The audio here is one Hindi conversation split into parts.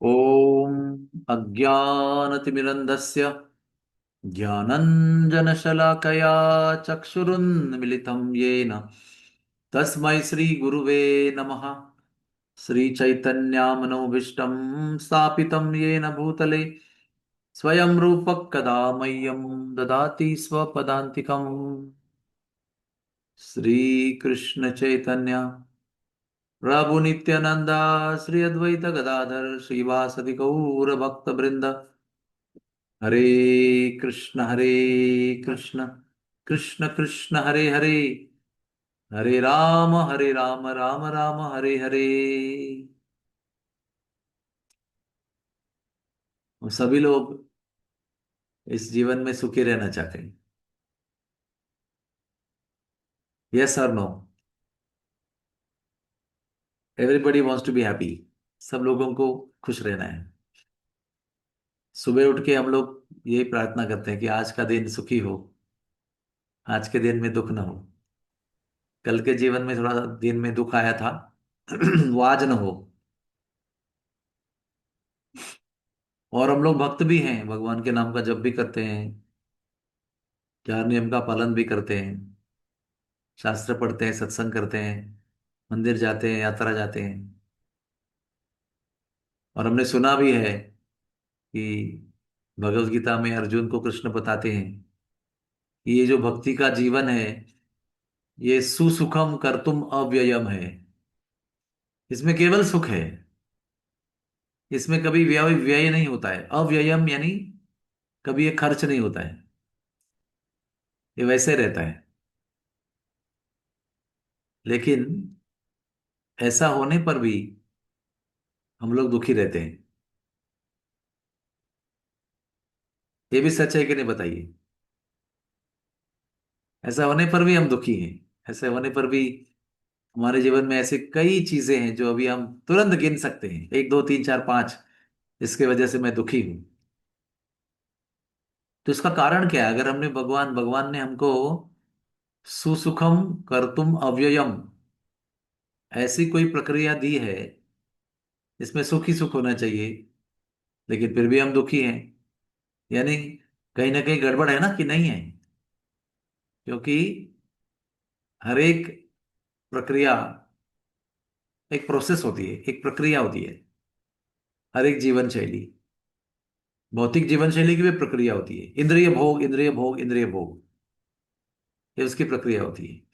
ॐ अज्ञानतिमिरन्धस्य ज्ञानञ्जनशलाकया चक्षुरुन्मिलितं येन तस्मै श्रीगुरुवे नमः। श्रीचैतन्यामनोभीष्टं स्थापितं येन भूतले स्वयं रूपः कदा मह्यं ददाति स्वपदान्तिकम्। श्रीकृष्ण चैतन्य प्रभु नित्यानंदा श्री अद्वैत गदाधर श्रीवासदि गौर भक्त वृंद। हरे कृष्ण कृष्ण कृष्ण कृष्ण हरे हरे, हरे राम राम राम हरे हरे। हम सभी लोग इस जीवन में सुखी रहना चाहते हैं। यस और no? Everybody wants to be happy. सब लोगों को खुश रहना है। सुबह उठ के हम लोग यही प्रार्थना करते हैं कि आज का दिन सुखी हो, आज के दिन में दुख ना हो। कल के जीवन में थोड़ा दिन में दुख आया था वो आज न हो। और हम लोग भक्त भी हैं, भगवान के नाम का जप भी करते हैं, चार नियम का पालन भी करते हैं, शास्त्र पढ़ते हैं, सत्संग करते हैं, मंदिर जाते हैं, यात्रा जाते हैं। और हमने सुना भी है कि भगवत गीता में अर्जुन को कृष्ण बताते हैं कि ये जो भक्ति का जीवन है ये सुसुखम कर्तुम अव्ययम है। इसमें केवल सुख है, इसमें कभी व्यय व्यय नहीं होता है। अव्ययम यानी कभी ये खर्च नहीं होता है, ये वैसे रहता है। लेकिन ऐसा होने पर भी हम लोग दुखी रहते हैं। ये भी सच है कि नहीं बताइए? ऐसा होने पर भी हम दुखी हैं। ऐसे होने पर भी हमारे जीवन में ऐसे कई चीजें हैं जो अभी हम तुरंत गिन सकते हैं, एक दो तीन चार पांच, इसके वजह से मैं दुखी हूं। तो इसका कारण क्या है? अगर हमने भगवान भगवान ने हमको सुसुखम कर्तुम अव्ययम ऐसी कोई प्रक्रिया दी है इसमें सुख ही सुख होना चाहिए, लेकिन फिर भी हम दुखी हैं। यानी कहीं ना कहीं गड़बड़ है ना, कि नहीं है? क्योंकि हर एक प्रक्रिया एक प्रोसेस होती है, एक प्रक्रिया होती है। हर एक जीवन शैली, भौतिक जीवन शैली की भी प्रक्रिया होती है। इंद्रिय भोग इंद्रिय भोग इंद्रिय भोग, ये उसकी प्रक्रिया होती है।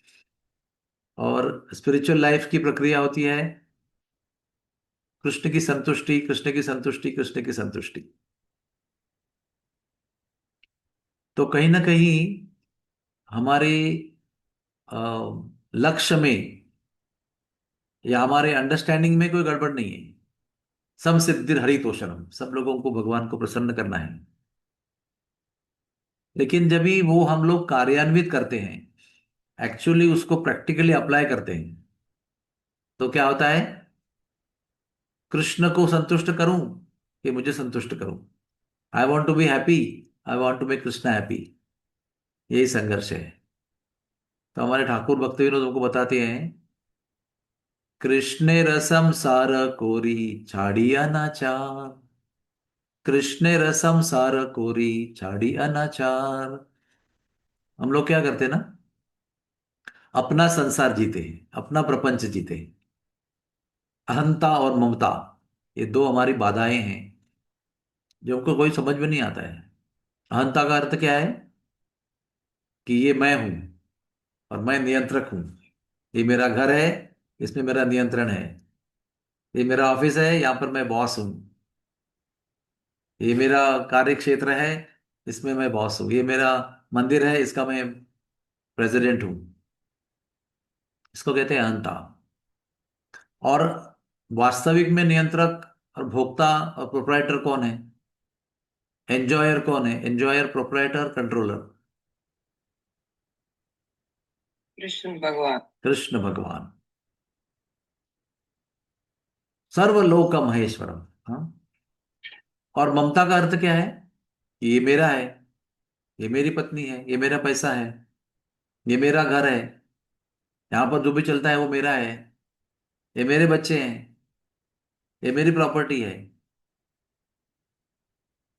और स्पिरिचुअल लाइफ की प्रक्रिया होती है कृष्ण की संतुष्टि, कृष्ण की संतुष्टि, कृष्ण की संतुष्टि। तो कहीं ना कहीं हमारे अ, लक्ष्य में या हमारे अंडरस्टैंडिंग में कोई गड़बड़ नहीं है। सम सिद्धिर हरितोषणम, सब लोगों को भगवान को प्रसन्न करना है। लेकिन जब भी वो हम लोग कार्यान्वित करते हैं, एक्चुअली उसको प्रैक्टिकली अप्लाई करते हैं, तो क्या होता है? कृष्ण को संतुष्ट करूं कि मुझे संतुष्ट करूं? I want to be happy, I want to make Krishna happy. यही संघर्ष है। तो हमारे ठाकुर भक्त विनोद हमको बताते हैं, कृष्णे रसम सार कोरी छाड़ी अनाचार। कृष्णे रसम सार कोरी छाड़ी अनाचार। हम लोग क्या करते हैं ना, अपना संसार जीते हैं, अपना प्रपंच जीते हैं। अहंता और ममता, ये दो हमारी बाधाएं हैं जो हमको कोई समझ में नहीं आता है। अहंता का अर्थ क्या है? कि ये मैं हूं और मैं नियंत्रक हूं। ये मेरा घर है, इसमें मेरा नियंत्रण है। ये मेरा ऑफिस है, यहां पर मैं बॉस हूं। ये मेरा कार्य क्षेत्र है, इसमें मैं बॉस हूं। ये मेरा मंदिर है, इसका मैं प्रेसिडेंट हूं। इसको कहते हैं अहंता। और वास्तविक में नियंत्रक और भोक्ता और प्रोप्राइटर कौन है? एंजॉयर कौन है? Enjoyer, proprietor, controller? कृष्ण भगवान। कृष्ण भगवान सर्वलोक महेश्वरम। हाँ। और ममता का अर्थ क्या है? कि ये मेरा है, ये मेरी पत्नी है, ये मेरा पैसा है, ये मेरा घर है, यहाँ पर जो भी चलता है वो मेरा है, ये मेरे बच्चे हैं, ये मेरी प्रॉपर्टी है।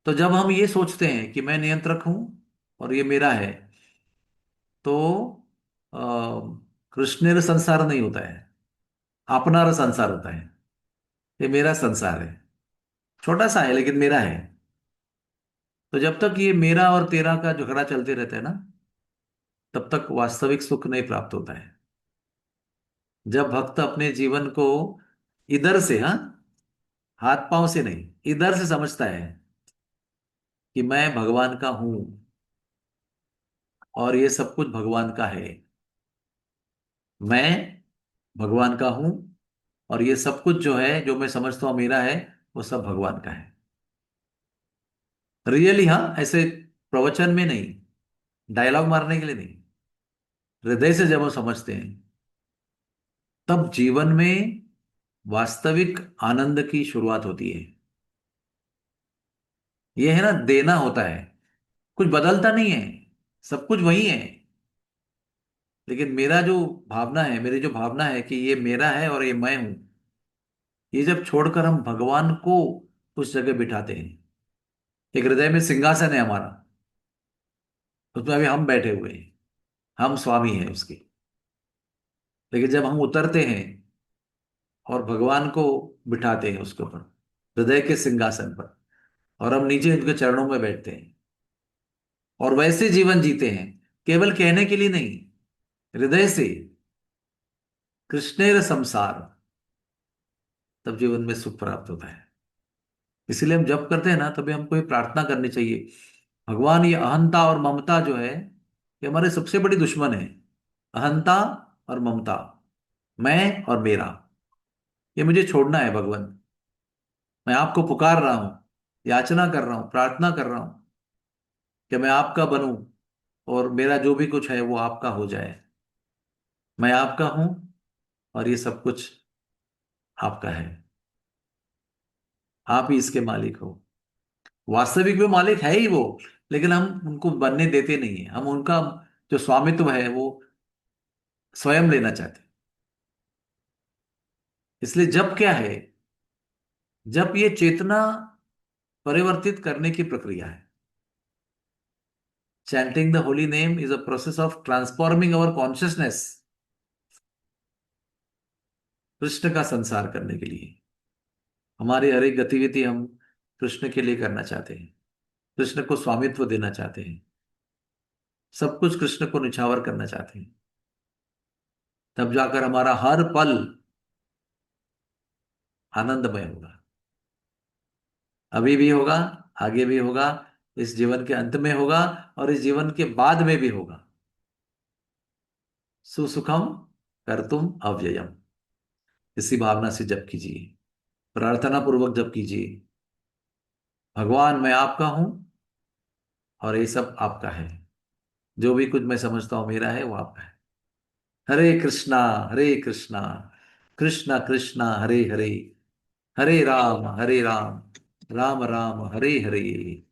तो जब हम ये सोचते हैं कि मैं नियंत्रक हूं और ये मेरा है, तो अ, कृष्णेर संसार नहीं होता है, अपनार संसार होता है। ये मेरा संसार है, छोटा सा है लेकिन मेरा है। तो जब तक ये मेरा और तेरा का झगड़ा चलते रहता है ना, तब तक वास्तविक सुख नहीं प्राप्त होता है। जब भक्त अपने जीवन को इधर से, हाँ, हाथ पांव से नहीं, इधर से समझता है कि मैं भगवान का हूं और ये सब कुछ भगवान का है, मैं भगवान का हूं और ये सब कुछ जो है, जो मैं समझता हूं मेरा है, वो सब भगवान का है। रियली, हाँ, ऐसे प्रवचन में नहीं, डायलॉग मारने के लिए नहीं, हृदय से जब हम समझते हैं, तब जीवन में वास्तविक आनंद की शुरुआत होती है। ये है ना, देना होता है, कुछ बदलता नहीं है, सब कुछ वही है। लेकिन मेरा जो भावना है, मेरी जो भावना है कि ये मेरा है और ये मैं हूं, ये जब छोड़कर हम भगवान को उस जगह बिठाते हैं, एक हृदय में सिंहासन है हमारा, उसमें अभी हम बैठे हुए हैं, हम स्वामी हैं उसके। लेकिन जब हम उतरते हैं और भगवान को बिठाते हैं उसके ऊपर, हृदय के सिंहासन पर, और हम नीचे उनके चरणों में बैठते हैं और वैसे जीवन जीते हैं, केवल कहने के लिए नहीं, हृदय से, कृष्णेर संसार, तब जीवन में सुख प्राप्त होता है। इसीलिए हम जब करते हैं ना, तभी हमको ये प्रार्थना करनी चाहिए, भगवान, ये अहंता और ममता जो है, ये हमारे सबसे बड़ी दुश्मन है। अहंता और ममता, मैं और मेरा, ये मुझे छोड़ना है भगवान। मैं आपको पुकार रहा हूं, याचना कर रहा हूं, प्रार्थना कर रहा हूं कि मैं आपका बनूं और मेरा जो भी कुछ है वो आपका हो जाए। मैं आपका हूं और ये सब कुछ आपका है। आप ही इसके मालिक हो। वास्तविक में मालिक है ही वो, लेकिन हम उनको बनने देते नहीं है। हम उनका जो स्वामित्व है वो स्वयं लेना चाहते हैं। इसलिए जब क्या है, जब ये चेतना परिवर्तित करने की प्रक्रिया है, chanting the holy name is a process of transforming our consciousness, Krishna का संसार करने के लिए। हमारी हर एक गतिविधि हम कृष्ण के लिए करना चाहते हैं, कृष्ण को स्वामित्व देना चाहते हैं, सब कुछ कृष्ण को निछावर करना चाहते हैं। तब जाकर हमारा हर पल आनंदमय होगा। अभी भी होगा, आगे भी होगा, इस जीवन के अंत में होगा और इस जीवन के बाद में भी होगा। सुसुखम कर्तुम अव्ययम, इसी भावना से जप कीजिए, प्रार्थना पूर्वक जप कीजिए, भगवान मैं आपका हूं और ये सब आपका है, जो भी कुछ मैं समझता हूं मेरा है वो आपका है। हरे कृष्णा, हरे कृष्णा, कृष्णा कृष्णा हरे हरे, हरे राम, राम राम हरे हरे।